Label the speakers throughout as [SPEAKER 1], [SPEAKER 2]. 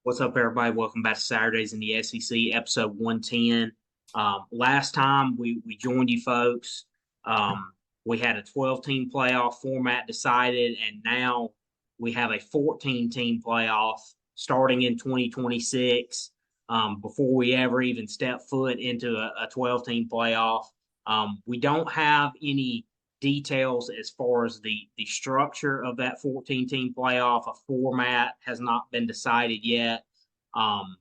[SPEAKER 1] What's up, everybody? Welcome back to Saturdays in the SEC, episode 110. Last time we joined you folks, we had a 12-team playoff format decided, and now we have a 14-team playoff starting in 2026. Before we ever even step foot into a 12-team playoff, we don't have any details as far as the structure of that 14-team playoff. A format has not been decided yet. Um,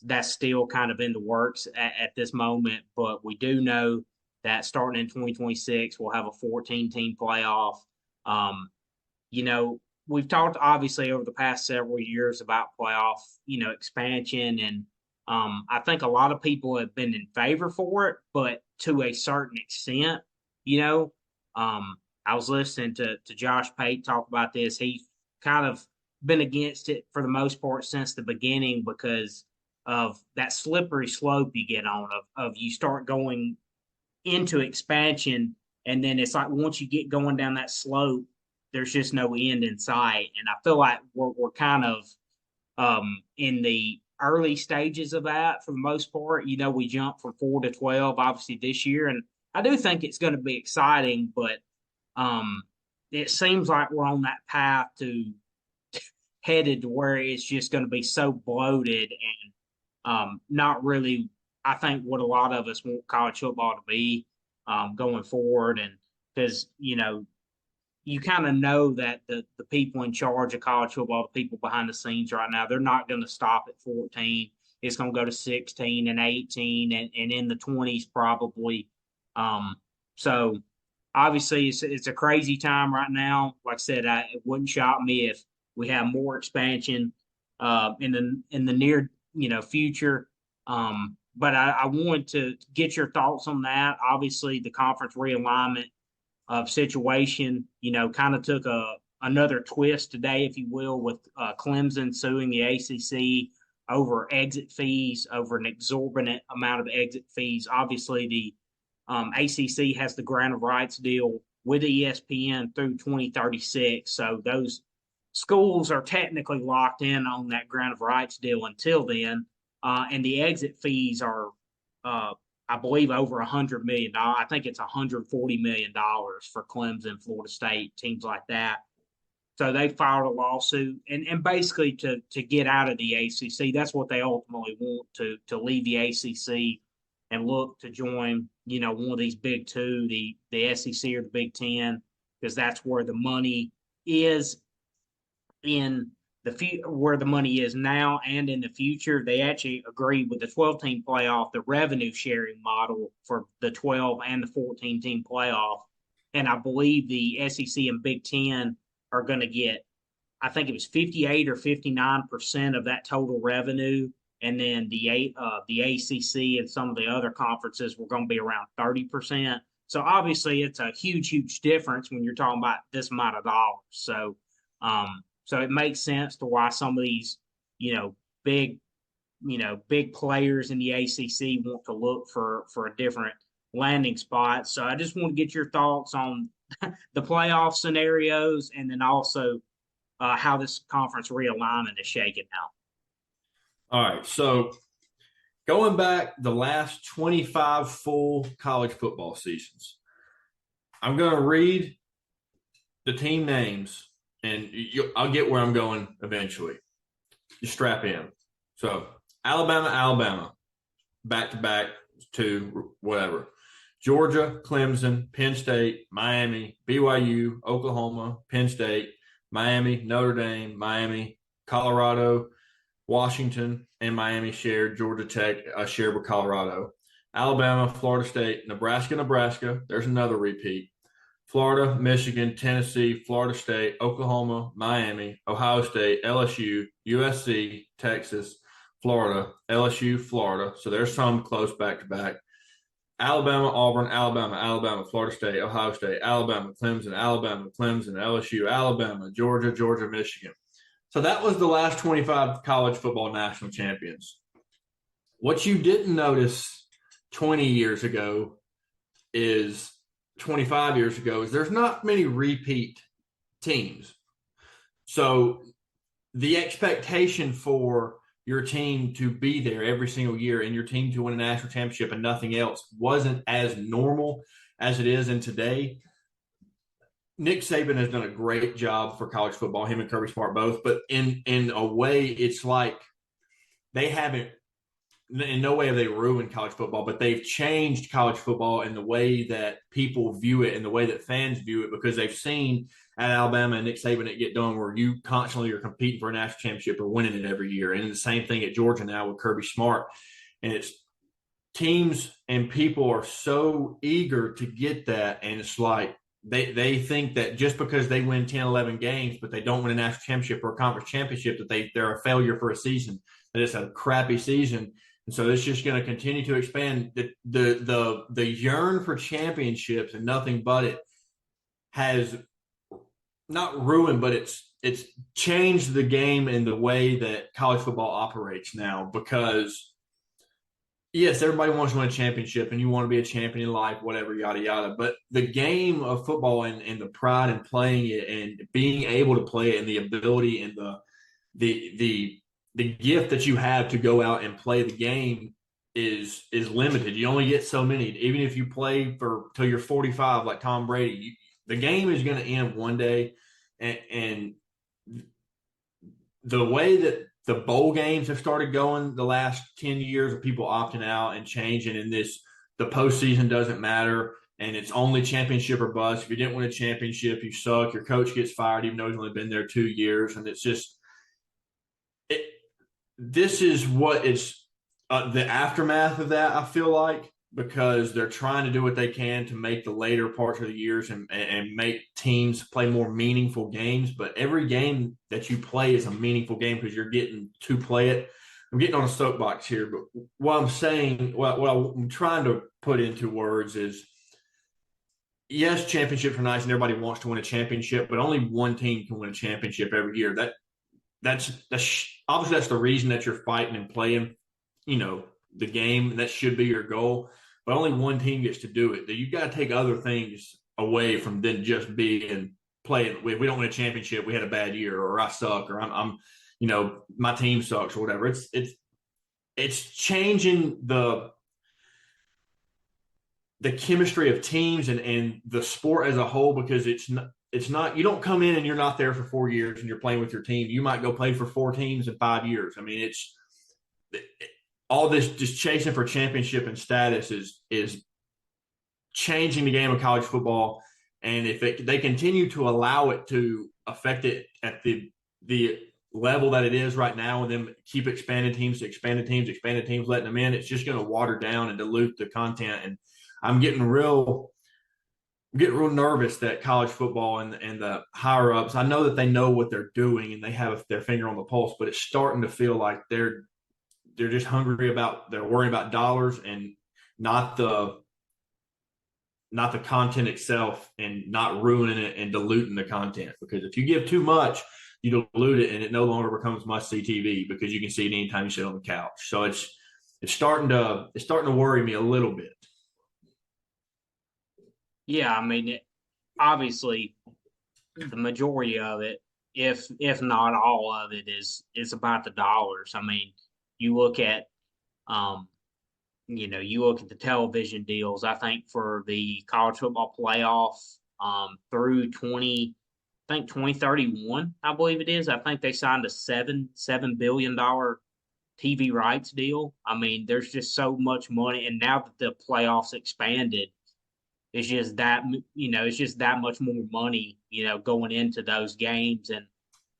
[SPEAKER 1] that's still kind of in the works at this moment, but we do know that starting in 2026, we'll have a 14-team playoff. Um, you know, we've talked obviously over the past several years about playoff, expansion, and I think a lot of people have been in favor for it, but to a certain extent, you know, I was listening to Josh Pate talk about this. He's kind of been against it for the most part since the beginning because of that slippery slope you get on of you start going into expansion, and then it's like once you get going down that slope, there's just no end in sight. And I feel like we're kind of in the early stages of that for the most part. We jumped from 4 to 12 obviously this year, and I do think it's going to be exciting, but um, it seems like we're on that path to headed to where it's just going to be so bloated and not really, I think, what a lot of us want college football to be going forward. And because, you kind of know that the people in charge of college football, the people behind the scenes right now, they're not going to stop at 14. It's going to go to 16 and 18 and in the 20s probably. So obviously it's a crazy time right now. Like I said, it wouldn't shock me if we have more expansion in the near future. But I wanted to get your thoughts on that. Obviously, the conference realignment of situation, kind of took another twist today, if you will, with Clemson suing the ACC over exit fees, over an exorbitant amount of exit fees. Obviously, the ACC has the grant of rights deal with ESPN through 2036, so those schools are technically locked in on that grant of rights deal until then. And the exit fees are, I believe, over $100 million. I think it's $140 million for Clemson, Florida State, teams like that. So they filed a lawsuit and basically to get out of the ACC. That's what they ultimately want, to leave the ACC and look to join, one of these big two, the SEC or the Big Ten, because that's where the money is in where the money is now and in the future. They actually agreed with the 12-team playoff, the revenue sharing model for the 12 and the 14-team playoff. And I believe the SEC and Big Ten are going to get, I think it was 58 or 59% of that total revenue. And then the ACC and some of the other conferences were going to be around 30%. So obviously it's a huge, huge difference when you're talking about this amount of dollars. So it makes sense to why some of these, big, big players in the ACC want to look for a different landing spot. So I just want to get your thoughts on the playoff scenarios, and then also how this conference realignment is shaking out.
[SPEAKER 2] All right. So going back the last 25 full college football seasons, I'm going to read the team names, and I'll get where I'm going eventually. You strap in. So Alabama, back-to-back to whatever. Georgia, Clemson, Penn State, Miami, BYU, Oklahoma, Penn State, Miami, Notre Dame, Miami, Colorado, Washington, and Miami shared. Georgia Tech shared with Colorado. Alabama, Florida State, Nebraska. There's another repeat. Florida, Michigan, Tennessee, Florida State, Oklahoma, Miami, Ohio State, LSU, USC, Texas, Florida, LSU, Florida. So there's some close back-to-back. Alabama, Auburn, Alabama, Florida State, Ohio State, Alabama, Clemson, LSU, Alabama, Georgia, Michigan. So that was the last 25 college football national champions. What you didn't notice 20 years ago is 25 years ago is there's not many repeat teams. So the expectation for your team to be there every single year and your team to win a national championship and nothing else wasn't as normal as it is in today. Nick Saban has done a great job for college football, him and Kirby Smart both, but in a way, it's like they haven't, in no way have they ruined college football, but they've changed college football in the way that people view it and the way that fans view it, because they've seen at Alabama and Nick Saban it get done where you constantly are competing for a national championship or winning it every year. And the same thing at Georgia now with Kirby Smart. And it's teams and people are so eager to get that. And it's like they think that just because they win 10, 11 games, but they don't win a national championship or a conference championship, that they're a failure for a season, that it's a crappy season. And so it's just going to continue to expand. The yearn for championships and nothing but it has not ruined, but it's changed the game in the way that college football operates now. Because yes, everybody wants to win a championship and you want to be a champion in life, whatever, yada yada. But the game of football and the pride in playing it and being able to play it and the ability and the gift that you have to go out and play the game is limited. You only get so many. Even if you play till you're 45, like Tom Brady, the game is going to end one day. And the way that the bowl games have started going the last 10 years of people opting out and changing, and the postseason doesn't matter, and it's only championship or bust. If you didn't win a championship, you suck. Your coach gets fired, even though he's only been there 2 years, and it's just this is what it's the aftermath of that, I feel like, because they're trying to do what they can to make the later parts of the years and make teams play more meaningful games. But every game that you play is a meaningful game because you're getting to play it. I'm getting on a soapbox here, but what I'm saying, what I'm trying to put into words is, yes, championships are nice and everybody wants to win a championship, but only one team can win a championship every year. That's obviously that's the reason that you're fighting and playing, the game. That should be your goal, but only one team gets to do it. You've got to take other things away from then just being playing. If we don't win a championship, we had a bad year, or I suck, or I'm my team sucks, or whatever. It's changing the chemistry of teams and the sport as a whole, because it's not, you don't come in and you're not there for 4 years and you're playing with your team. You might go play for 4 teams in 5 years. I mean, all this just chasing for championship and status is changing the game of college football. And if they continue to allow it to affect it at the level that it is right now, and then keep expanding teams, letting them in, it's just going to water down and dilute the content. And I'm getting real nervous that college football and the higher ups, I know that they know what they're doing and they have their finger on the pulse, but it's starting to feel like they're just they're worrying about dollars and not the content itself, and not ruining it and diluting the content. Because if you give too much, you dilute it and it no longer becomes must-see TV, because you can see it anytime you sit on the couch. So it's starting to worry me a little bit.
[SPEAKER 1] Yeah, I mean, obviously, the majority of it, if not all of it, is about the dollars. I mean, you look at, you look at the television deals. I think for the college football playoff, through 2031, I believe it is. I think they signed a $7 billion TV rights deal. I mean, there's just so much money, and now that the playoffs expanded, it's just that much more money, going into those games. And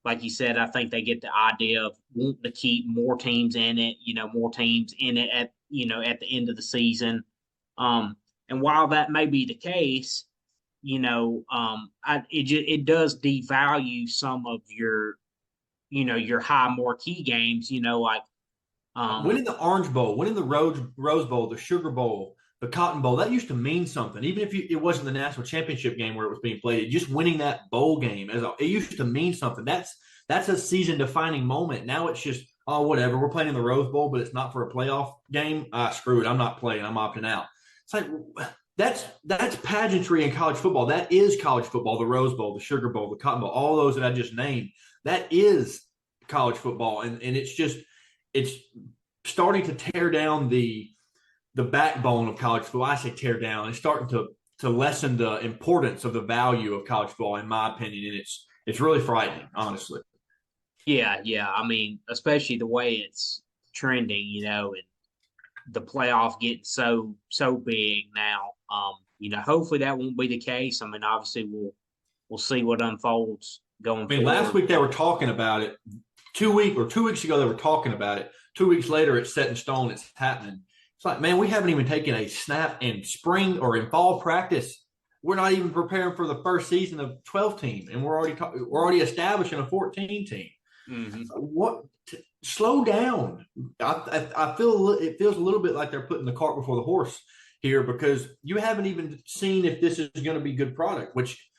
[SPEAKER 1] like you said, I think they get the idea of wanting to keep more teams in it, more teams in it at the end of the season. And while that may be the case, it does devalue some of your high marquee games, like
[SPEAKER 2] winning the Orange Bowl, winning the Rose Bowl, the Sugar Bowl, the Cotton Bowl, that used to mean something. Even if it wasn't the national championship game where it was being played, just winning that bowl game, it used to mean something. That's a season-defining moment. Now it's just, oh, whatever, we're playing in the Rose Bowl, but it's not for a playoff game. Screw it, I'm not playing, I'm opting out. It's like, that's pageantry in college football. That is college football, the Rose Bowl, the Sugar Bowl, the Cotton Bowl, all those that I just named. That is college football, and it's just it's starting to tear down the backbone of college football. I say tear down. It's starting to lessen the importance of the value of college football, in my opinion, and it's really frightening, honestly.
[SPEAKER 1] Yeah, yeah. I mean, especially the way it's trending, and the playoff getting so big now. Hopefully that won't be the case. I mean, obviously we'll see what unfolds going
[SPEAKER 2] I mean, last
[SPEAKER 1] forward.
[SPEAKER 2] week they were talking about it. 2 weeks ago they were talking about it. 2 weeks later, it's set in stone. It's happening. It's like, man, we haven't even taken a snap in spring or in fall practice. We're not even preparing for the first season of 12 team, and we're already establishing a 14 team.
[SPEAKER 1] Mm-hmm.
[SPEAKER 2] What? Slow down. I feel it feels a little bit like they're putting the cart before the horse here, because you haven't even seen if this is going to be good product, which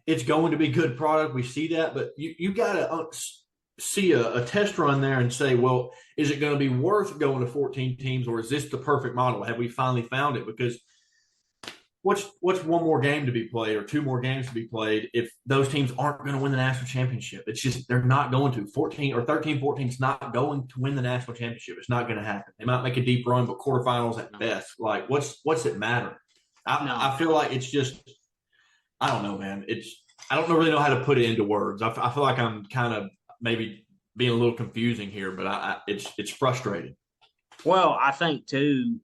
[SPEAKER 2] it's going to be good product. We see that, but you got to see a test run there and say, well, is it going to be worth going to 14 teams, or is this the perfect model? Have we finally found it? Because what's one more game to be played or two more games to be played if those teams aren't going to win the national championship? It's just they're not going to. 14 or 13, 14 is not going to win the national championship. It's not going to happen. They might make a deep run, but quarterfinals at best. Like, what's it matter? I feel like it's just, I don't know, man. I don't really know how to put it into words. I feel like I'm kind of maybe being a little confusing here, but it's frustrating.
[SPEAKER 1] Well, I think too,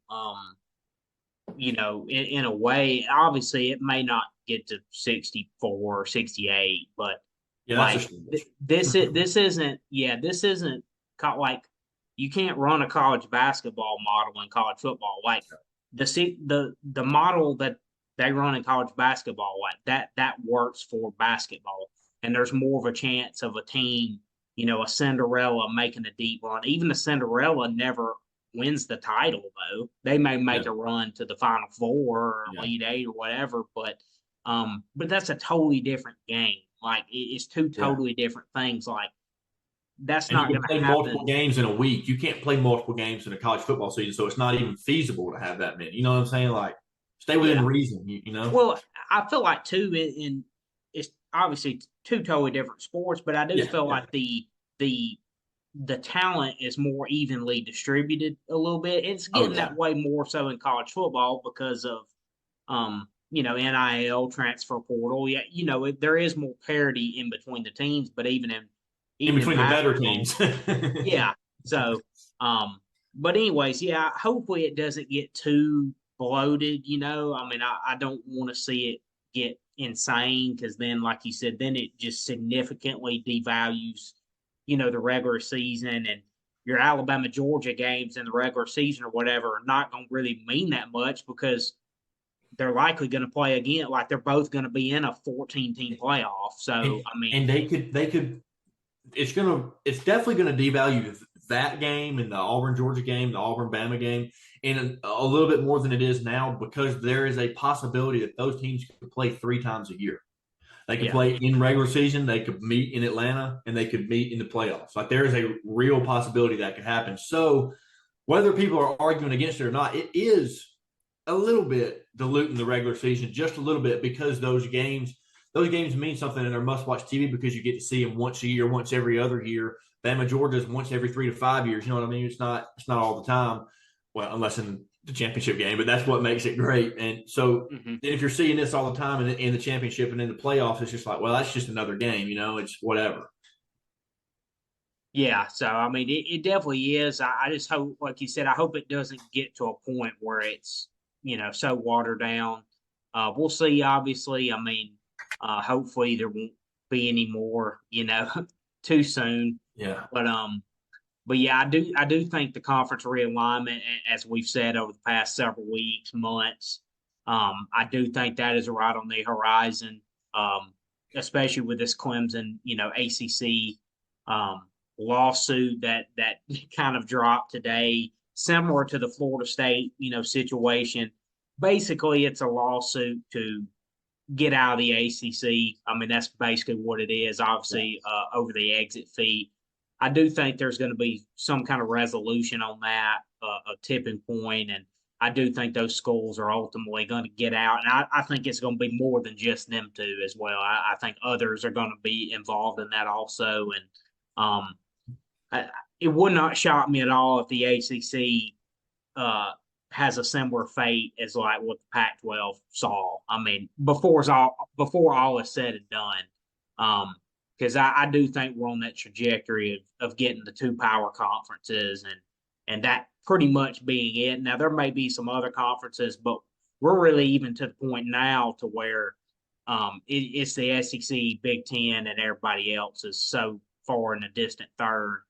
[SPEAKER 1] in a way, obviously it may not get to 64 or 68, but
[SPEAKER 2] Yeah,
[SPEAKER 1] like
[SPEAKER 2] that's
[SPEAKER 1] this isn't like you can't run a college basketball model in college football. Like the model that they run in college basketball, like that works for basketball, and there's more of a chance of a team, a Cinderella making a deep run. Even a Cinderella never wins the title, though. They may make a run to the Final Four or Elite Eight or whatever, but that's a totally different game. Like it's two totally different things. Like that's
[SPEAKER 2] And you
[SPEAKER 1] not
[SPEAKER 2] can
[SPEAKER 1] going to
[SPEAKER 2] play
[SPEAKER 1] happen.
[SPEAKER 2] multiple games in a week. You can't play multiple games in a college football season, so it's not even feasible to have that many. You know what I'm saying? Like, stay within reason. You know.
[SPEAKER 1] Well, I feel like too in it's obviously two totally different sports, but I do feel like the talent is more evenly distributed a little bit. It's getting that way more so in college football because of NIL, transfer portal. Yeah, there is more parity in between the teams, but even
[SPEAKER 2] in between the better
[SPEAKER 1] teams. Yeah. So but anyways, yeah, hopefully it doesn't get too bloated, I mean, I don't want to see it get insane, because then, like you said, then it just significantly devalues the regular season, and your Alabama Georgia games in the regular season or whatever are not going to really mean that much, because they're likely going to play again. Like they're both going to be in a 14 team playoff. So I mean,
[SPEAKER 2] and they could. It's definitely going to devalue that game and the Auburn Georgia game, the Auburn Bama game, and a little bit more than it is now, because there is a possibility that those teams could play 3 times a year. They could play in regular season, they could meet in Atlanta, and they could meet in the playoffs. Like, there is a real possibility that could happen. So whether people are arguing against it or not, it is a little bit diluting the regular season, just a little bit, because those games mean something, and they're must-watch TV because you get to see them once a year, once every other year. Bama Georgia's once every 3 to 5 years. You know what I mean? It's not all the time. Well, unless in the championship game, but that's what makes it great. And so if you're seeing this all the time in the championship and in the playoffs, it's just like, well, that's just another game. It's whatever.
[SPEAKER 1] Yeah, so I mean, it definitely is. I just hope, like you said, I hope it doesn't get to a point where it's so watered down. We'll see. Obviously, I mean, hopefully there won't be any more, too soon.
[SPEAKER 2] Yeah.
[SPEAKER 1] But yeah, I do think the conference realignment, as we've said over the past several weeks, months, I do think that is right on the horizon. Especially with this Clemson, ACC lawsuit that kind of dropped today, similar to the Florida State, situation. Basically, it's a lawsuit to get out of the ACC. I mean, that's basically what it is. Obviously, over the exit fee. I do think there's going to be some kind of resolution on that, a tipping point, and I do think those schools are ultimately going to get out. And I think it's going to be more than just them two as well. I think others are going to be involved in that also. And it would not shock me at all if the ACC has a similar fate as like what the Pac-12 saw. I mean, before all is said and done, because I do think we're on that trajectory of getting the two power conferences and that pretty much being it. Now there may be some other conferences, but we're really even to the point now to where it's the SEC, Big Ten, and everybody else is so far in a distant third.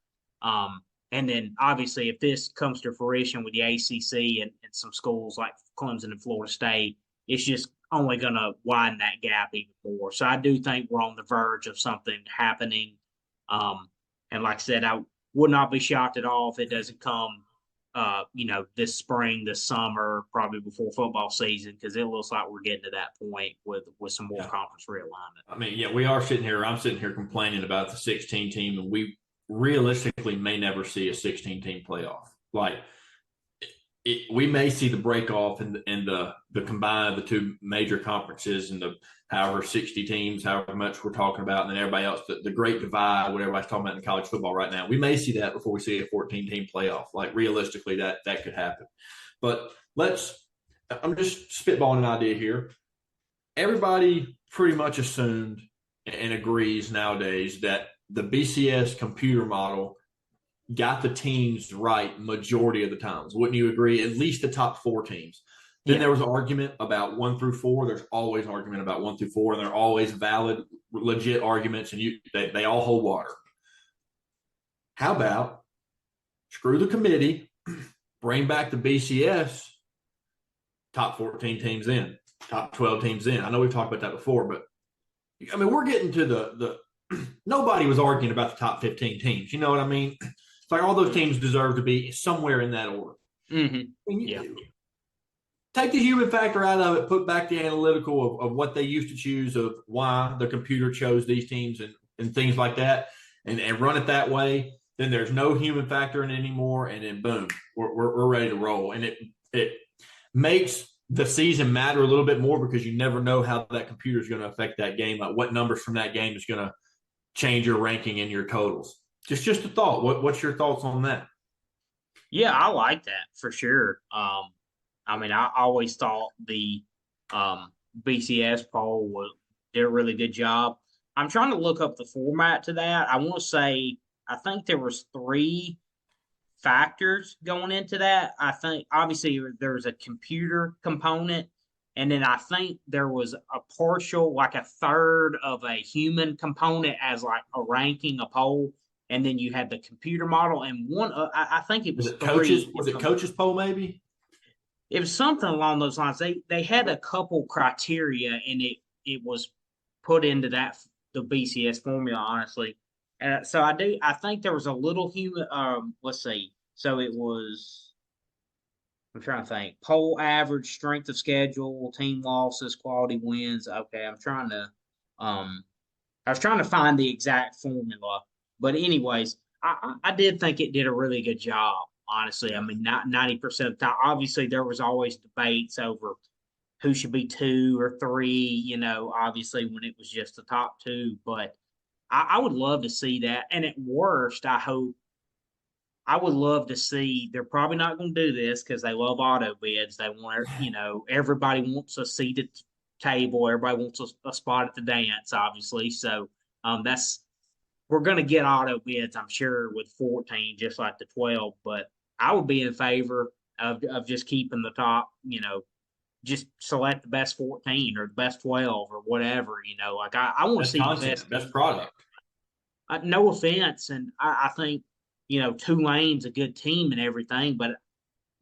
[SPEAKER 1] And then obviously, if this comes to fruition with the ACC and some schools like Clemson and Florida State, it's just only going to widen that gap even more. So I do think we're on the verge of something happening. And like I said, I would not be shocked at all if it doesn't come, this spring, this summer, probably before football season, because it looks like we're getting to that point with some more conference realignment.
[SPEAKER 2] I mean, yeah, we are sitting here. I'm sitting here complaining about the 16 team, and we realistically may never see a 16 team playoff. Like we may see the break off and the combine of the two major conferences and the however 60 teams, however much we're talking about, and then everybody else, the great divide, what everybody's talking about in college football right now. We may see that before we see a 14 team playoff. Like realistically, that could happen. But I'm just spitballing an idea here. Everybody pretty much assumed and agrees nowadays that the BCS computer model got the teams right majority of the times. Wouldn't you agree? At least the top four teams. Then there was an argument about 1 through 4. There's always an argument about 1 through 4, and they're always valid, legit arguments, and they all hold water. How about screw the committee, bring back the BCS, top 14 teams in, top 12 teams in. I know we've talked about that before, but I mean, we're getting to the nobody was arguing about the top 15 teams. You know what I mean? It's like all those teams deserve to be somewhere in that order.
[SPEAKER 1] Mm-hmm.
[SPEAKER 2] Take the human factor out of it, put back the analytical of what they used to choose, of why the computer chose these teams and things like that, and run it that way. Then there's no human factor in it anymore, and then boom, we're ready to roll. And it makes the season matter a little bit more because you never know how that computer is going to affect that game, like what numbers from that game is going to change your ranking and your totals. Just a thought. What's your thoughts on that?
[SPEAKER 1] Yeah, I like that for sure. I mean, I always thought the BCS poll did a really good job. I'm trying to look up the format to that. I want to say I think there was 3 factors going into that. I think obviously there was a computer component, and then I think there was a partial, like a third of a human component as like a ranking, a poll, and then you had the computer model, and one. I think it was
[SPEAKER 2] coaches. Was it coaches poll? Maybe
[SPEAKER 1] it was something along those lines. They had a couple criteria, and it was put into the BCS formula, honestly. So I think there was a little human. Let's see. So it was. I'm trying to think. Poll average, strength of schedule, team losses, quality wins. Okay, I'm trying to. I was trying to find the exact formula, but anyways, I did think it did a really good job. Honestly, I mean, not 90% of the time. Obviously, there was always debates over who should be 2 or 3. Obviously when it was just the top 2, but I would love to see that. And at worst, I would love to see. They're probably not going to do this because they love auto bids. They want, everybody wants a seated table. Everybody wants a spot at the dance, obviously. So we're going to get auto bids, I'm sure, with 14, just like the 12. But I would be in favor of just keeping the top, just select the best 14 or the best 12 or whatever, like I want to see the
[SPEAKER 2] best product.
[SPEAKER 1] No offense. And I think, Tulane's a good team and everything, but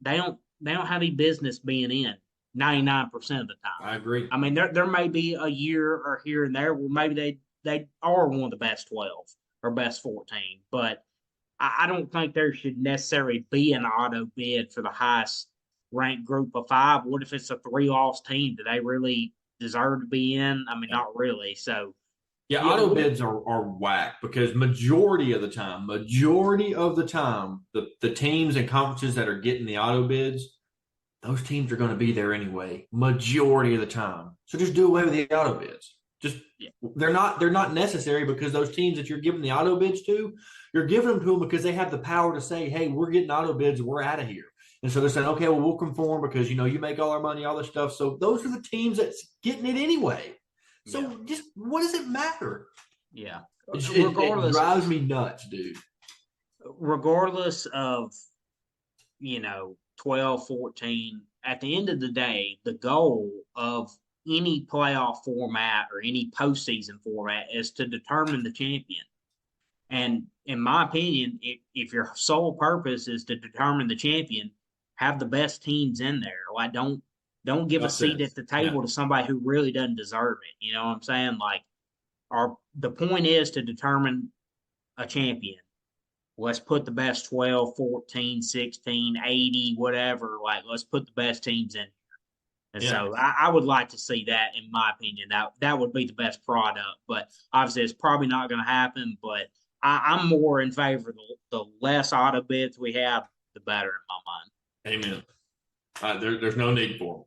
[SPEAKER 1] they don't have any business being in 99% of the time.
[SPEAKER 2] I agree.
[SPEAKER 1] I mean, there may be a year or here and there where maybe they are one of the best 12 or best 14, but I don't think there should necessarily be an auto bid for the highest ranked group of 5. What if it's a 3-loss team? Do they really deserve to be in? I mean, not really. So,
[SPEAKER 2] yeah, auto bids are whack because majority of the time, the teams and conferences that are getting the auto bids, those teams are going to be there anyway, majority of the time. So just do away with the auto bids. Just
[SPEAKER 1] Yeah.
[SPEAKER 2] they're not necessary, because those teams that you're giving the auto bids to, you're giving them to them because they have the power to say, hey, we're getting auto bids, we're out of here. And so they're saying, okay, well, we'll conform because, you make all our money, all this stuff. So those are the teams that's getting it anyway.
[SPEAKER 1] Yeah.
[SPEAKER 2] So just what does it matter?
[SPEAKER 1] Yeah.
[SPEAKER 2] It drives me nuts, dude.
[SPEAKER 1] Regardless of, 12, 14, at the end of the day, the goal of any playoff format or any postseason format is to determine the champion. And in my opinion, if your sole purpose is to determine the champion, have the best teams in there. Like don't give a
[SPEAKER 2] That's
[SPEAKER 1] seat
[SPEAKER 2] it.
[SPEAKER 1] at the table
[SPEAKER 2] Yeah.
[SPEAKER 1] to somebody who really doesn't deserve it. You know what I'm saying? Like the point is to determine a champion. Let's put the best 12, 14, 16, 80, whatever. Like, let's put the best teams in. And
[SPEAKER 2] Yeah.
[SPEAKER 1] so I would like to see that, in my opinion. That would be the best product. But obviously, it's probably not going to happen. But I'm more in favor of the less auto bids we have, the better in my
[SPEAKER 2] mind. Amen. There's no need for them.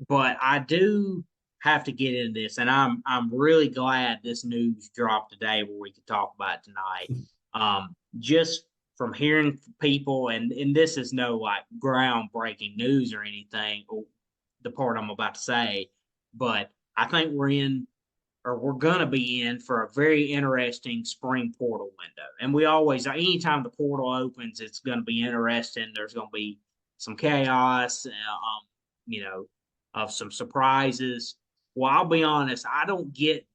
[SPEAKER 1] But I do have to get into this, and I'm really glad this news dropped today where we could talk about it tonight. Just from hearing people, and this is no like groundbreaking news or anything, or the part I'm about to say, but I think we're going to be in for a very interesting spring portal window. And we always, anytime the portal opens, it's going to be interesting. There's going to be some chaos, of some surprises. Well, I'll be honest, I don't get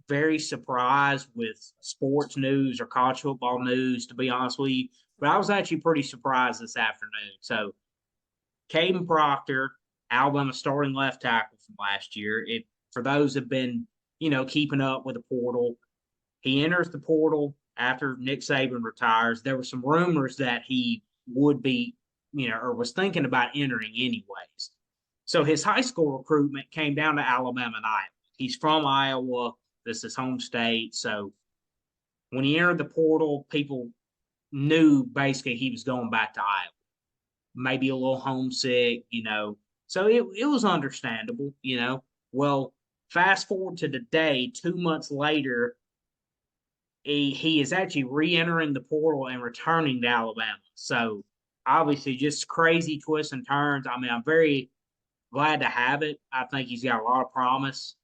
[SPEAKER 1] very surprised with sports news or college football news, to be honest with you. But I was actually pretty surprised this afternoon. So, Kadyn Proctor, Alabama starting left tackle from last year. For those who've been, keeping up with the portal, he enters the portal after Nick Saban retires. There were some rumors that he would be, or was thinking about entering anyways. So his high school recruitment came down to Alabama and Iowa. He's from Iowa. This is his home state. So when he entered the portal, people knew basically he was going back to Iowa. Maybe a little homesick, So it was understandable, Well, fast forward to today, 2 months later, he is actually re-entering the portal and returning to Alabama. So obviously just crazy twists and turns. I mean, I'm very glad to have it. I think he's got a lot of promise.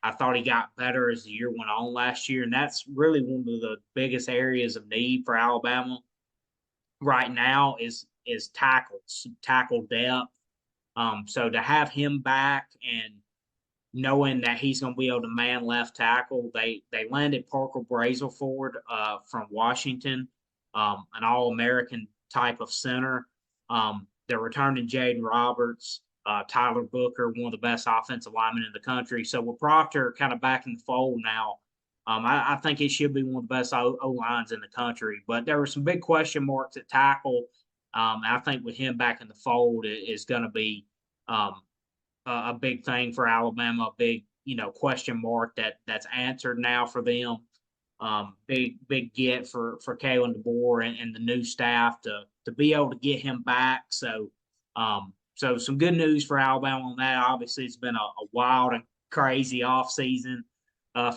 [SPEAKER 1] I thought he got better as the year went on last year, and that's really one of the biggest areas of need for Alabama right now is tackle depth. So to have him back and knowing that he's going to be able to man left tackle, they landed Parker Brazelford from Washington, an All-American type of center. They're returning Jaden Roberts, Tyler Booker, one of the best offensive linemen in the country. So with Proctor kind of back in the fold now, I think it should be one of the best O-lines in the country. But there were some big question marks at tackle. I think with him back in the fold is going to be a big thing for Alabama, a big, question mark that's answered now for them. Big get for Kalen DeBoer and the new staff to be able to get him back. So some good news for Alabama on that. Obviously, it's been a wild and crazy offseason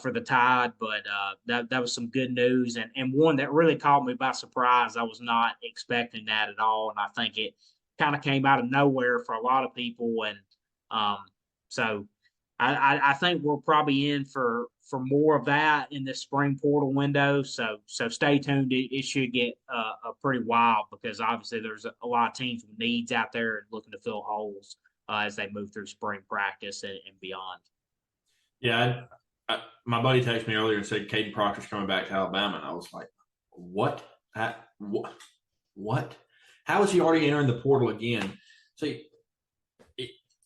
[SPEAKER 1] for the Tide, but that was some good news and one that really caught me by surprise. I was not expecting that at all, and I think it kind of came out of nowhere for a lot of people. And so I think we're probably in for more of that in this spring portal window. So stay tuned. It should get pretty wild because obviously there's a lot of teams with needs out there and looking to fill holes as they move through spring practice and beyond.
[SPEAKER 2] Yeah, my buddy texted me earlier and said Kadyn Proctor's coming back to Alabama, and I was like, what? What? How is he already entering the portal again? See,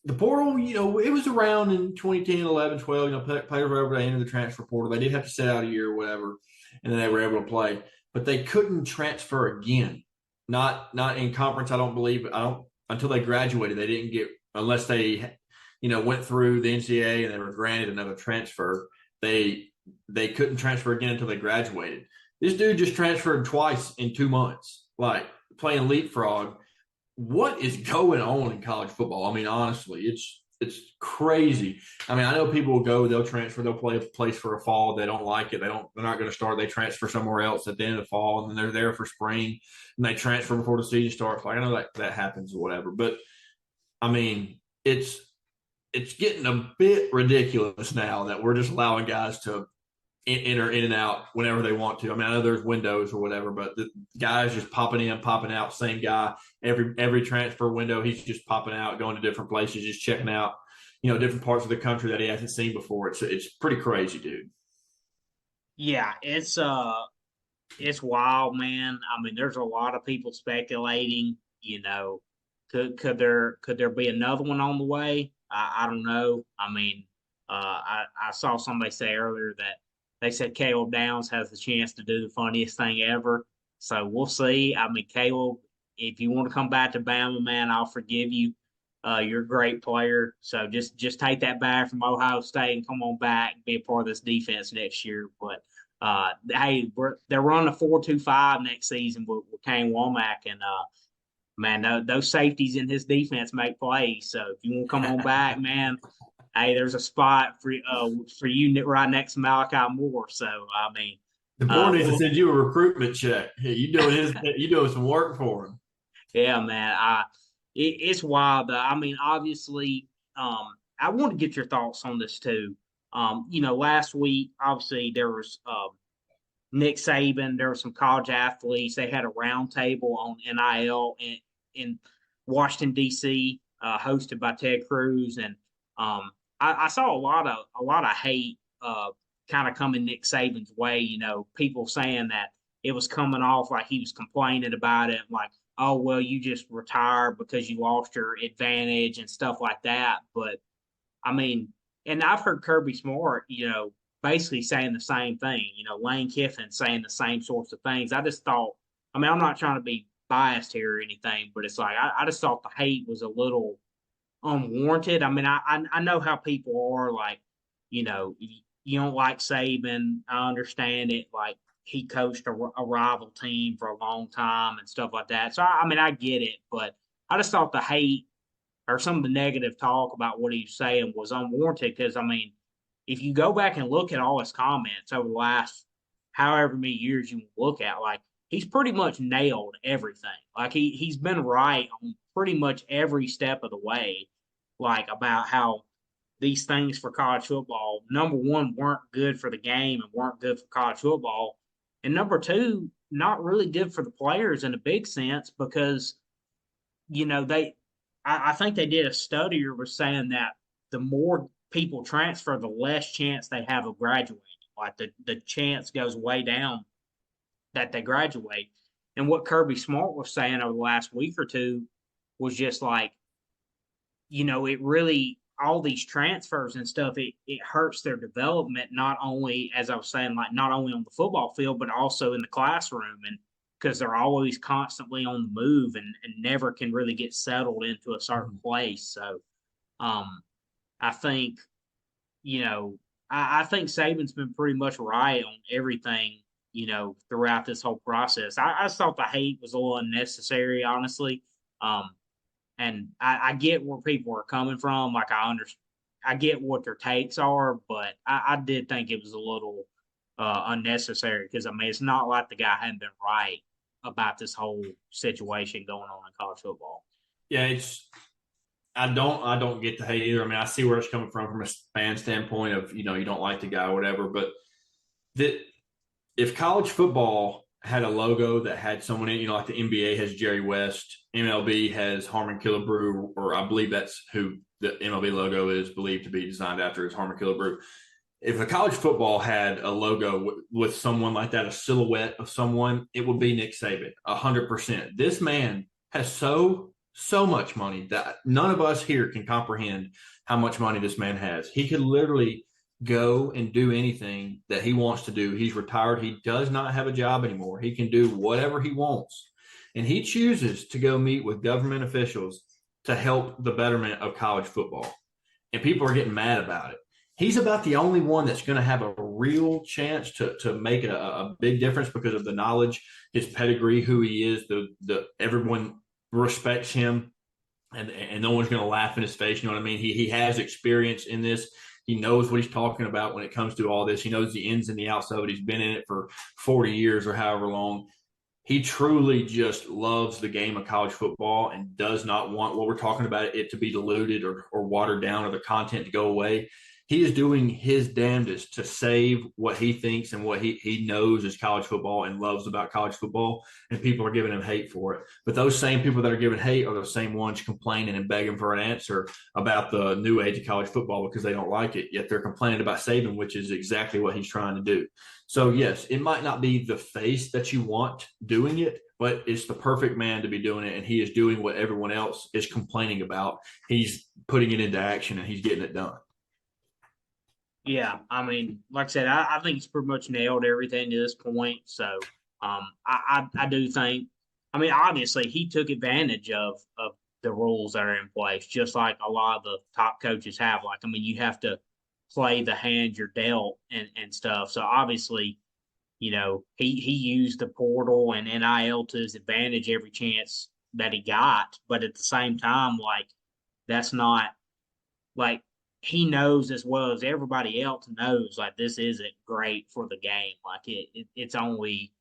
[SPEAKER 2] the portal, it was around in 2010, 11, 12, players were able to enter the transfer portal. They did have to sit out a year or whatever, and then they were able to play. But they couldn't transfer again. Not in conference, I don't believe. Until they graduated, they didn't get, unless they, went through the NCAA and they were granted another transfer. They couldn't transfer again until they graduated. This dude just transferred twice in 2 months, like playing leapfrog. What is going on in college football? I mean, honestly, it's crazy. I mean, I know people will go, they'll transfer, they'll play a place for a fall. They don't like it. They're not going to start. They transfer somewhere else at the end of the fall, and then they're there for spring, and they transfer before the season starts. Like, I know that happens or whatever, but I mean, it's getting a bit ridiculous now that we're just allowing guys to enter in and out whenever they want to. I mean, I know there's windows or whatever, but the guys just popping in, popping out, same guy every transfer window. He's just popping out, going to different places, just checking out, different parts of the country that he hasn't seen before. It's pretty crazy, dude.
[SPEAKER 1] Yeah, it's wild, man. I mean, there's a lot of people speculating. Could there be another one on the way? I don't know. I mean, I saw somebody say earlier that they said Caleb Downs has the chance to do the funniest thing ever. So we'll see. I mean, Caleb, if you want to come back to Bama, man, I'll forgive you. You're a great player. So just take that bag from Ohio State and come on back and be a part of this defense next year. But hey, they're running a 4-2-5 next season with Kane Womack, and man, those safeties in his defense make plays. So if you want to come on back, man, hey, there's a spot for you right next to Malachi Moore. So I mean,
[SPEAKER 2] the board needs to send you a recruitment check. Hey, you doing some work for him.
[SPEAKER 1] Yeah, man. It's wild. I mean, obviously, I want to get your thoughts on this too. Last week, obviously, there was Nick Saban. There were some college athletes. They had a roundtable on NIL in Washington D.C., hosted by Ted Cruz, and I saw a lot of hate kind of coming Nick Saban's way. People saying that it was coming off like he was complaining about it, like, oh, well, you just retired because you lost your advantage and stuff like that. But I mean, and I've heard Kirby Smart, basically saying the same thing. Lane Kiffin saying the same sorts of things. I just thought, I mean, I'm not trying to be biased here or anything, but it's like I just thought the hate was a little unwarranted. I mean, I know how people are, like, you don't like Saban. I understand it. Like, he coached a rival team for a long time and stuff like that. So I mean, I get it, but I just thought the hate or some of the negative talk about what he was saying was unwarranted. Because I mean, if you go back and look at all his comments over the last however many years you look at, like, he's pretty much nailed everything. Like, he's been right on pretty much every step of the way, like, about how these things for college football, number one, weren't good for the game and weren't good for college football. And number two, not really good for the players in a big sense, because, I think they did a study or was saying that the more people transfer, the less chance they have of graduating. Like, the chance goes way down that they graduate. And what Kirby Smart was saying over the last week or two was just like, it really, all these transfers and stuff, it hurts their development, not only, as I was saying, like, not only on the football field, but also in the classroom. And because they're always constantly on the move and never can really get settled into a certain place. So I think, I think Saban's been pretty much right on everything, throughout this whole process. I just thought the hate was a little unnecessary, honestly. And I get where people are coming from. Like, I get what their takes are, but I did think it was a little unnecessary, because I mean, it's not like the guy hadn't been right about this whole situation going on in college football.
[SPEAKER 2] Yeah, I don't get the hate either. I mean, I see where it's coming from a fan standpoint of, you don't like the guy or whatever, but that if college football had a logo that had someone in, like the NBA has Jerry West, MLB has Harmon Killebrew, or I believe that's who the MLB logo is believed to be designed after, is Harmon Killebrew. If a college football had a logo with someone like that, a silhouette of someone, it would be Nick Saban, 100%. This man has so much money that none of us here can comprehend how much money this man has. He could literally go and do anything that he wants to do. He's retired. He does not have a job anymore. He can do whatever he wants. And he chooses to go meet with government officials to help the betterment of college football. And people are getting mad about it. He's about the only one that's going to have a real chance to make a big difference because of the knowledge, his pedigree, who he is, the everyone respects him. and no one's going to laugh in his face. You know what I mean? He has experience in this. He knows what he's talking about when it comes to all this. He knows the ins and the outs of it. He's been in it for 40 years or however long. He truly just loves the game of college football and does not want what we're talking about it to be diluted or watered down or the content to go away. He is doing his damnedest to save what he thinks and what he knows is college football and loves about college football, and people are giving him hate for it. But those same people that are giving hate are the same ones complaining and begging for an answer about the new age of college football because they don't like it, yet they're complaining about Saban, which is exactly what he's trying to do. So, yes, it might not be the face that you want doing it, but it's the perfect man to be doing it, and he is doing what everyone else is complaining about. He's putting it into action, and he's getting it done.
[SPEAKER 1] Yeah, I mean, like I said, I think he's pretty much nailed everything to this point. So, I do think, I mean, obviously he took advantage of the rules that are in place, just like a lot of the top coaches have. Like, I mean, you have to play the hand you're dealt and stuff. So obviously, he used the portal and NIL to his advantage every chance that he got. But at the same time, like, that's not like he knows as well as everybody else knows, like, this isn't great for the game. Like, it's only,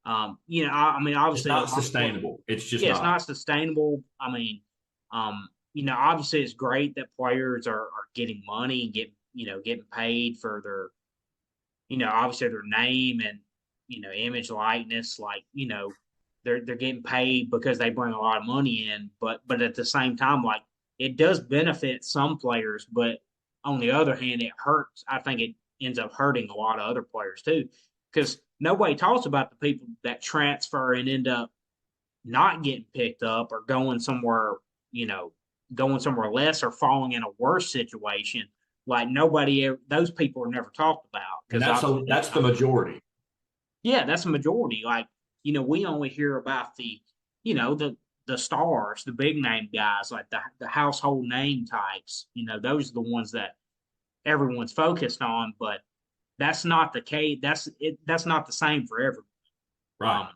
[SPEAKER 1] I mean,
[SPEAKER 2] It's
[SPEAKER 1] obviously,
[SPEAKER 2] not sustainable. It's just
[SPEAKER 1] yeah, it's
[SPEAKER 2] not.
[SPEAKER 1] not sustainable. I mean, obviously, it's great that players are getting money and getting paid for their, obviously their name and image likeness. Like, they're getting paid because they bring a lot of money in. But at the same time, like, it does benefit some players, but on the other hand, it hurts. I think it ends up hurting a lot of other players too, because nobody talks about the people that transfer and end up not getting picked up or you know, going somewhere less or falling in a worse situation. Like, those people are never talked about
[SPEAKER 2] And
[SPEAKER 1] because
[SPEAKER 2] that's the majority.
[SPEAKER 1] yeah, that's a majority. Like, we only hear about the stars, the big name guys, like the household name types. Those are the ones that everyone's focused on, but that's not the case. That's not the same for everyone.
[SPEAKER 2] Right.
[SPEAKER 1] Um,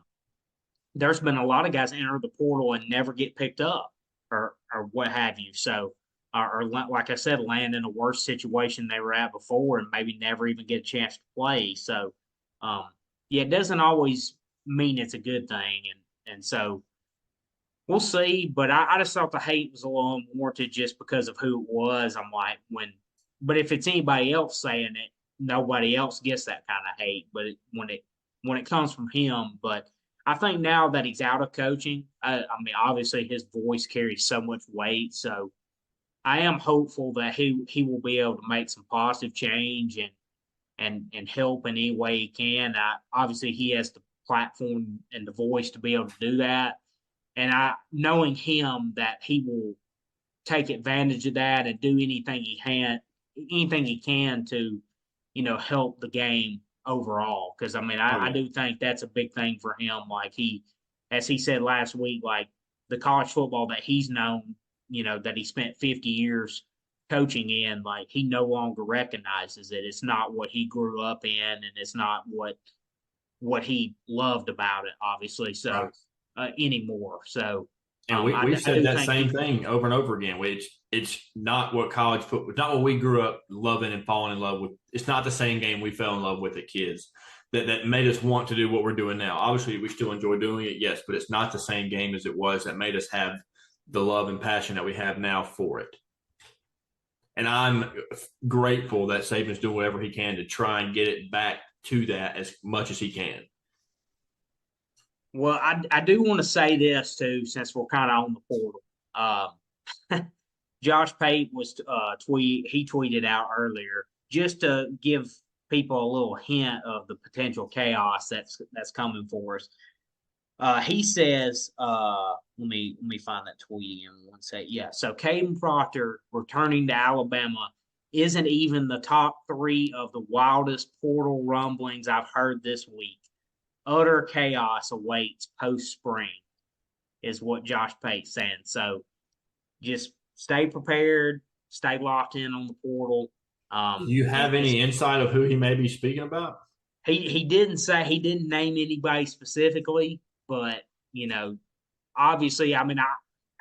[SPEAKER 1] there's been a lot of guys enter the portal and never get picked up or what have you. So, or like I said, land in a worse situation they were at before and maybe never even get a chance to play. So, um, yeah, it doesn't always mean it's a good thing. And so we'll see. But I just thought the hate was a little unwarranted just because of who it was. I'm like, but if it's anybody else saying it, nobody else gets that kind of hate. But when it comes from him, but I think now that he's out of coaching, I mean, obviously his voice carries so much weight. So I am hopeful that he will be able to make some positive change and help in any way he can. Obviously, he has the platform and the voice to be able to do that. And knowing him, that he will take advantage of that and do anything he can to, help the game overall. Because I mean,
[SPEAKER 2] Oh
[SPEAKER 1] I
[SPEAKER 2] yeah.
[SPEAKER 1] do think that's a big thing for him. Like, as he said last week, like, the college football that he's known, that he spent 50 years coaching in, like, he no longer recognizes it. It's not what he grew up in, and it's not what he loved about it, obviously. So,
[SPEAKER 2] Right.
[SPEAKER 1] anymore. So,
[SPEAKER 2] And we've
[SPEAKER 1] I
[SPEAKER 2] said
[SPEAKER 1] do
[SPEAKER 2] that
[SPEAKER 1] think
[SPEAKER 2] same thing over and over again. It's not what college football, not what we grew up loving and falling in love with. It's not the same game we fell in love with as kids that made us want to do what we're doing now. Obviously, we still enjoy doing it, yes, but it's not the same game as it was that made us have the love and passion that we have now for it. And I'm grateful that Saban's doing whatever he can to try and get it back to that as much as he can.
[SPEAKER 1] Well, I do want to say this too, since we're kind of on the portal. Josh Pate was he tweeted out earlier just to give people a little hint of the potential chaos that's coming for us. He says, let me find that tweet again one second. Yeah, so Kadyn Proctor returning to Alabama isn't even the top three of the wildest portal rumblings I've heard this week. Utter chaos awaits post spring, is what Josh Pate's saying. So just stay prepared, stay locked in on the portal.
[SPEAKER 2] Do you have any insight of who he may be speaking about?
[SPEAKER 1] He didn't name anybody specifically, but obviously, I mean,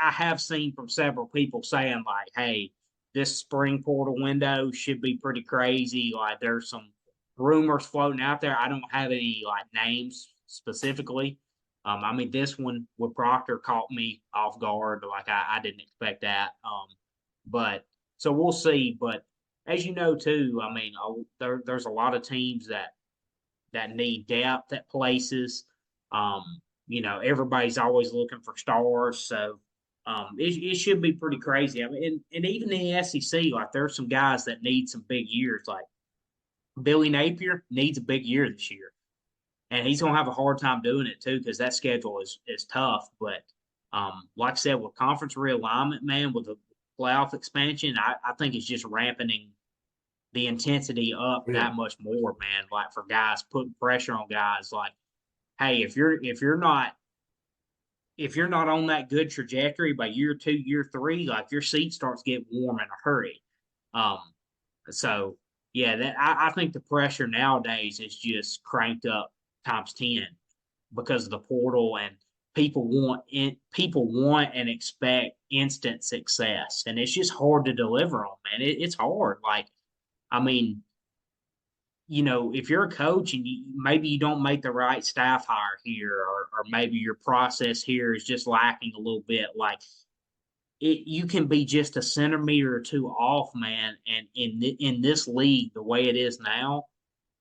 [SPEAKER 1] I have seen from several people saying like, "Hey, this spring portal window should be pretty crazy." Like, there's some rumors floating out there. I don't have any like names specifically. I mean, this one with Proctor caught me off guard. Like, I didn't expect that. But so we'll see. But as you know, too, I mean, there's a lot of teams that need depth at places. Everybody's always looking for stars, so it should be pretty crazy. I mean, and even in the SEC, like there's some guys that need some big years. Like Billy Napier needs a big year this year, and he's gonna have a hard time doing it too because that schedule is tough. But like I said, with conference realignment, man, with the playoff expansion, I think it's just ramping the intensity up
[SPEAKER 2] Yeah.
[SPEAKER 1] that much more, man. Like for guys, putting pressure on guys. Like, hey, if you're not on that good trajectory by year 2, year 3, like your seat starts getting warm in a hurry. Um, so yeah, that I think the pressure nowadays is just cranked up times 10 because of the portal and people want and expect instant success, and it's just hard to deliver on, man. It's hard. Like, I mean, if you're a coach and maybe you don't make the right staff hire here, or maybe your process here is just lacking a little bit, like you can be just a centimeter or two off, man. And in this league, the way it is now,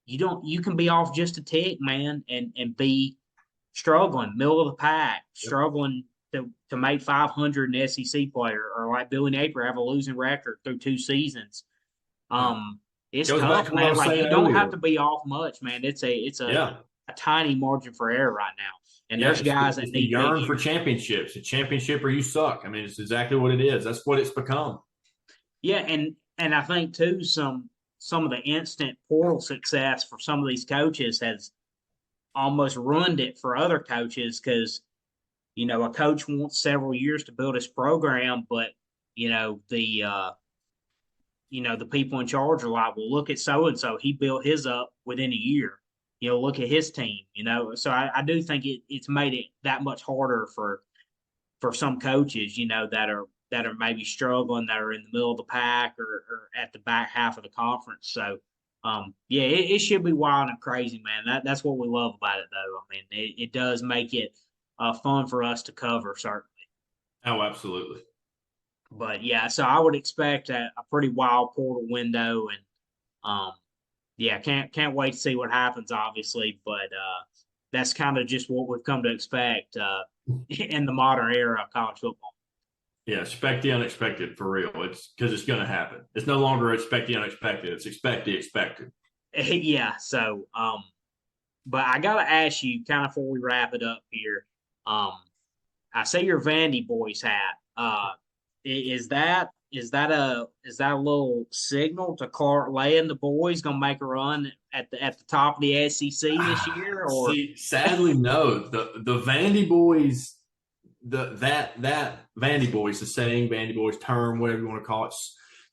[SPEAKER 1] you can be off just a tick, man, and be struggling, middle of the pack, struggling to make 500 in SEC player, or like Billy Napier have a losing record through 2 seasons. It's
[SPEAKER 2] Goes back
[SPEAKER 1] tough,
[SPEAKER 2] to what I
[SPEAKER 1] man.
[SPEAKER 2] was
[SPEAKER 1] Like you
[SPEAKER 2] saying
[SPEAKER 1] don't have
[SPEAKER 2] earlier.
[SPEAKER 1] to be off much, man.
[SPEAKER 2] Yeah.
[SPEAKER 1] A tiny margin for error right now, and
[SPEAKER 2] Yeah,
[SPEAKER 1] there's
[SPEAKER 2] it's the,
[SPEAKER 1] guys that
[SPEAKER 2] it's the
[SPEAKER 1] need big
[SPEAKER 2] yearn for
[SPEAKER 1] years.
[SPEAKER 2] championships. A championship or you suck. I mean, it's exactly what it is. That's what it's become.
[SPEAKER 1] Yeah, and I think too some of the instant portal success for some of these coaches has almost ruined it for other coaches because a coach wants several years to build his program, but you know the uh, the people in charge are like, well, look at so and so, he built his up within a year. Look at his team. So I do think it's made it that much harder for some coaches, that are maybe struggling, that are in the middle of the pack, or at the back half of the conference. So, yeah, it should be wild and crazy, man. That's what we love about it, though. I mean, it does make it fun for us to cover, certainly.
[SPEAKER 2] Oh, absolutely.
[SPEAKER 1] But yeah, so I would expect a pretty wild portal window, and um, yeah, can't wait to see what happens, obviously. But that's kind of just what we've come to expect in the modern era of college football.
[SPEAKER 2] Yeah, expect the unexpected for real. It's because it's going to happen. It's no longer expect the unexpected. It's expect the expected.
[SPEAKER 1] Yeah. So, but I gotta ask you, kind of before we wrap it up here. Um, I say your Vandy Boys hat. Is that a little signal to Clark Lay and the boys gonna make a run at the top of the SEC this year, or?
[SPEAKER 2] See, sadly, no. The Vandy boys, that Vandy boys, the saying, Vandy boys term, whatever you want to call it,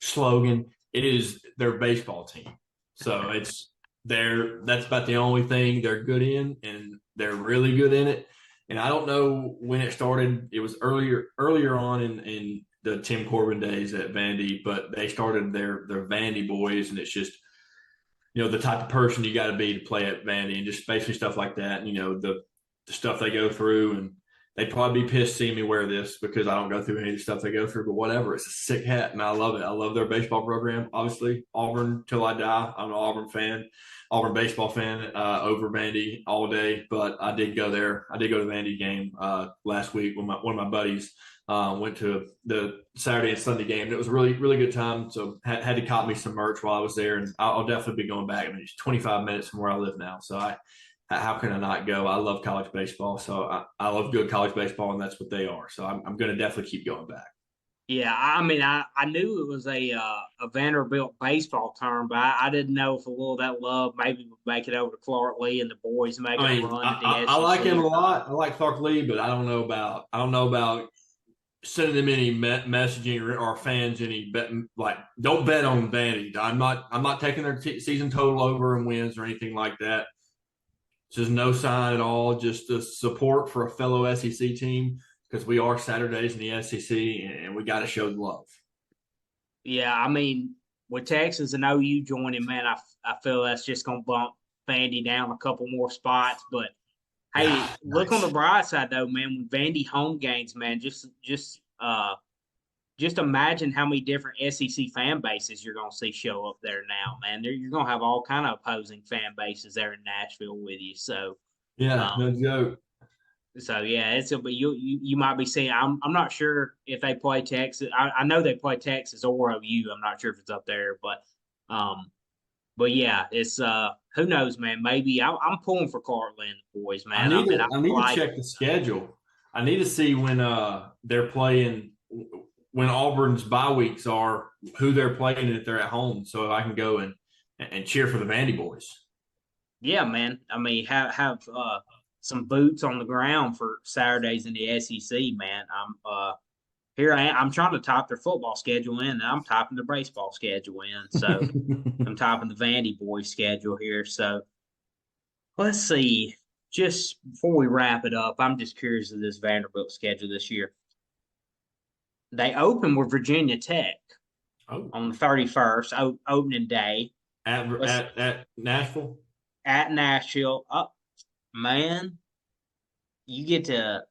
[SPEAKER 2] slogan. It is their baseball team. So that's about the only thing they're good in, and they're really good in it. And I don't know when it started. It was earlier on in the Tim Corbin days at Vandy, but they started their Vandy boys, and it's just the type of person you got to be to play at Vandy, and just basically stuff like that. And, the stuff they go through, and they'd probably be pissed seeing me wear this because I don't go through any of the stuff they go through, but whatever. It's a sick hat, and I love it. I love their baseball program. Obviously, Auburn till I die. I'm an Auburn fan, Auburn baseball fan, over Vandy all day. But I did go there. I did go to the Vandy game last week with one of my buddies. Went to the Saturday and Sunday game. And it was a really, really good time. So had to cop me some merch while I was there, and I'll definitely be going back. I mean, it's 25 minutes from where I live now, so how can I not go? I love college baseball, so I love good college baseball, and that's what they are. So I'm going to definitely keep going back.
[SPEAKER 1] Yeah, I mean, I knew it was a Vanderbilt baseball term, but I didn't know if a little of that love maybe would make it over to Clark Lee and the boys making
[SPEAKER 2] I
[SPEAKER 1] a
[SPEAKER 2] mean,
[SPEAKER 1] run at the
[SPEAKER 2] I like
[SPEAKER 1] SEC
[SPEAKER 2] him
[SPEAKER 1] or
[SPEAKER 2] a
[SPEAKER 1] something.
[SPEAKER 2] lot. I like Clark Lee, but I don't know about sending them any messaging or fans any bet, like don't bet on Vandy. I'm not taking their season total over and wins or anything like that. It's just no sign at all. Just the support for a fellow SEC team. because we are Saturdays in the SEC, and we got to show the love.
[SPEAKER 1] Yeah, I mean, with Texas and OU joining, man, I feel that's just going to bump Vandy down a couple more spots. But
[SPEAKER 2] Yeah,
[SPEAKER 1] hey, look on the
[SPEAKER 2] nice.
[SPEAKER 1] bright side though, man. When Vandy home games, man, just imagine how many different SEC fan bases you're going to see show up there now, man. You're going to have all kind of opposing fan bases there in Nashville with you. So,
[SPEAKER 2] Yeah,
[SPEAKER 1] um,
[SPEAKER 2] no joke.
[SPEAKER 1] so yeah, but you might be seeing. I'm not sure if they play Texas. I know they play Texas or OU. I'm not sure if it's up there, um, but yeah, it's who knows, man. Maybe I'm pulling for Cartland boys, man. I mean, I
[SPEAKER 2] I need to
[SPEAKER 1] like
[SPEAKER 2] check the schedule. I need to see when they're playing, when Auburn's bye weeks are, who they're playing if they're at home, so I can go and cheer for the Vandy boys.
[SPEAKER 1] yeah, man. I mean, have some boots on the ground for Saturdays in the SEC, man. Here I am. I'm trying to type their football schedule in, and I'm typing the baseball schedule in. So I'm typing the Vandy boys schedule here. So let's see. Just before we wrap it up, I'm just curious of this Vanderbilt schedule this year. They open with Virginia Tech
[SPEAKER 2] Oh,
[SPEAKER 1] on the 31st, opening day.
[SPEAKER 2] at Nashville.
[SPEAKER 1] At Nashville. Oh, man, you get to.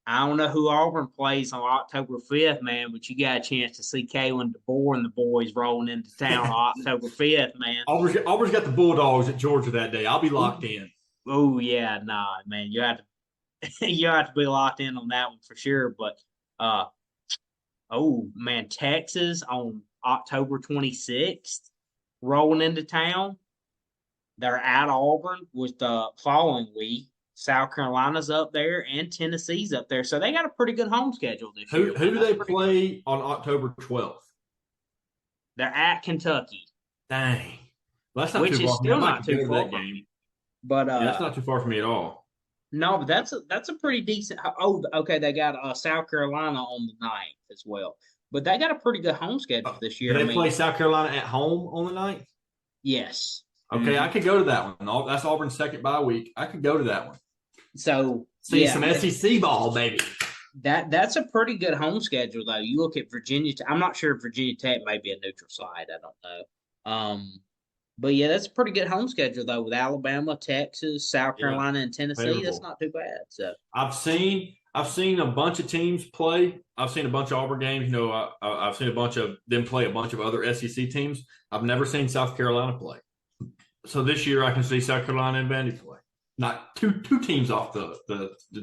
[SPEAKER 1] I don't know who Auburn plays on October 5th, man, but you got a chance to see Kalen DeBoer and the boys rolling into town on October 5th, man.
[SPEAKER 2] Auburn's got the Bulldogs at Georgia that day. I'll be locked in.
[SPEAKER 1] Oh yeah, nah, man, you have to you have to be locked in on that one for sure. But uh, oh man, Texas on October 26th, rolling into town. They're at Auburn with the following week. South Carolina's up there and Tennessee's up there, so they got a pretty good home schedule this year.
[SPEAKER 2] Who
[SPEAKER 1] Man.
[SPEAKER 2] do
[SPEAKER 1] That's
[SPEAKER 2] they
[SPEAKER 1] pretty good.
[SPEAKER 2] play on October 12th?
[SPEAKER 1] They're at Kentucky,
[SPEAKER 2] Dang. Well, that's not
[SPEAKER 1] which
[SPEAKER 2] too
[SPEAKER 1] is
[SPEAKER 2] far from me. I
[SPEAKER 1] still
[SPEAKER 2] might
[SPEAKER 1] not
[SPEAKER 2] could
[SPEAKER 1] too
[SPEAKER 2] go to
[SPEAKER 1] far
[SPEAKER 2] that
[SPEAKER 1] from
[SPEAKER 2] game.
[SPEAKER 1] me. But
[SPEAKER 2] Yeah, that's not too far from me at all.
[SPEAKER 1] no, but that's a pretty decent. Oh, okay, they got South Carolina on the ninth as well, but they got a pretty good home schedule this
[SPEAKER 2] Do
[SPEAKER 1] year. I
[SPEAKER 2] they
[SPEAKER 1] mean,
[SPEAKER 2] play South Carolina at home on the ninth?
[SPEAKER 1] yes.
[SPEAKER 2] Okay, I
[SPEAKER 1] Mm-hmm.
[SPEAKER 2] could go to that one. That's Auburn's second bye week. I could go to that one.
[SPEAKER 1] So
[SPEAKER 2] See
[SPEAKER 1] yeah,
[SPEAKER 2] some SEC ball, baby.
[SPEAKER 1] that's a pretty good home schedule though. You look at Virginia. I'm not sure if Virginia Tech may be a neutral side. I don't know. But yeah, that's a pretty good home schedule though with Alabama, Texas, South
[SPEAKER 2] Yeah,
[SPEAKER 1] Carolina, and Tennessee. That's
[SPEAKER 2] favorable.
[SPEAKER 1] not too bad. So
[SPEAKER 2] I've seen a bunch of teams play. I've seen a bunch of Auburn games. You know, I've seen a bunch of them play a bunch of other SEC teams. I've never seen South Carolina play. So this year I can see South Carolina and Vandy play. Not two teams off the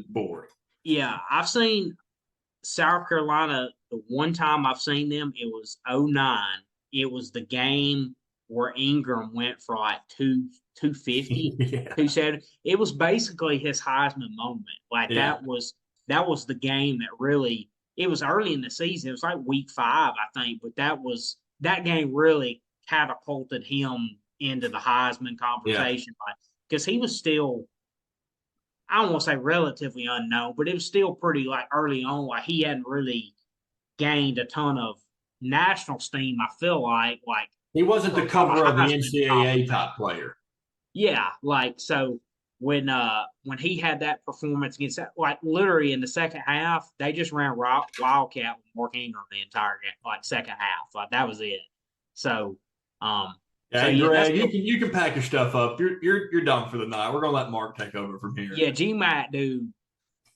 [SPEAKER 2] board.
[SPEAKER 1] yeah, I've seen South Carolina. The one time I've seen them, it was '09. It was the game where Ingram went for like 250,
[SPEAKER 2] Yeah,
[SPEAKER 1] 270. It was basically his Heisman moment. Like
[SPEAKER 2] yeah,
[SPEAKER 1] that was the game that really. It was early in the season. It was like week 5, I think, but that game really catapulted him into the Heisman
[SPEAKER 2] yeah.
[SPEAKER 1] conversation, like because he was still. I don't want to say relatively unknown, but it was still pretty like early on. Like he hadn't really gained a ton of national steam. I feel like
[SPEAKER 2] He wasn't the
[SPEAKER 1] from a
[SPEAKER 2] cover of the
[SPEAKER 1] Heisman
[SPEAKER 2] NCAA
[SPEAKER 1] conversation.
[SPEAKER 2] top player.
[SPEAKER 1] Yeah, like so when he had that performance against that, like literally in the second half, they just ran wildcat with Mark Ingram the entire game, like second half, like that was it. So um, so
[SPEAKER 2] Hey,
[SPEAKER 1] yeah, that's
[SPEAKER 2] Greg, you can pack your stuff up. You're done for the night. We're gonna let Mark take over from here.
[SPEAKER 1] yeah. GMAT do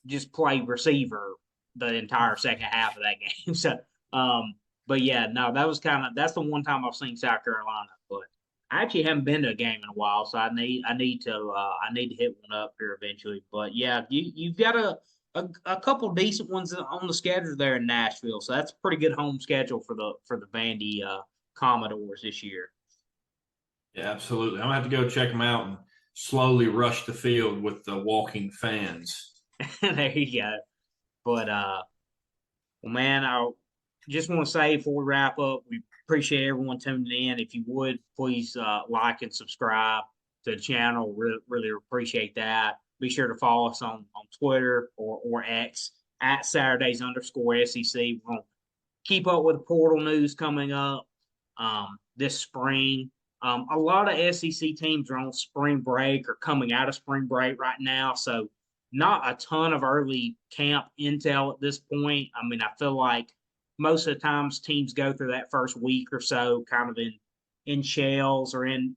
[SPEAKER 1] just play receiver the entire second half of that game. So, but yeah, no, that's the one time I've seen South Carolina. But I actually haven't been to a game in a while, so I need to hit one up here eventually. But yeah, you've got a couple decent ones on the schedule there in Nashville, so that's a pretty good home schedule for the Vandy Commodores this year.
[SPEAKER 2] Yeah, absolutely. I'm gonna have to go check them out and slowly rush the field with the walking fans.
[SPEAKER 1] There you go. But well, man, I just want to say before we wrap up, we appreciate everyone tuning in. If you would, please like and subscribe to the channel. Really appreciate that. Be sure to follow us on Twitter or X at Saturdays_SEC. We're going to keep up with the portal news coming up this spring. A lot of SEC teams are on spring break or coming out of spring break right now. So not a ton of early camp intel at this point. I mean, I feel like most of the times teams go through that first week or so kind of in shells or in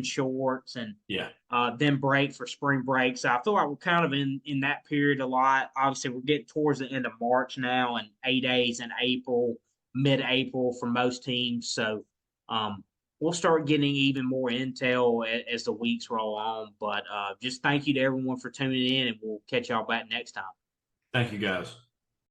[SPEAKER 1] shorts, and
[SPEAKER 2] Yeah.
[SPEAKER 1] then break for spring break. So I feel like we're kind of in that period a lot. Obviously, we're getting towards the end of March now, and 8 days in April, mid-April for most teams. So we'll start getting even more intel as the weeks roll on. But just thank you to everyone for tuning in, and we'll catch y'all back next time.
[SPEAKER 2] Thank you, guys.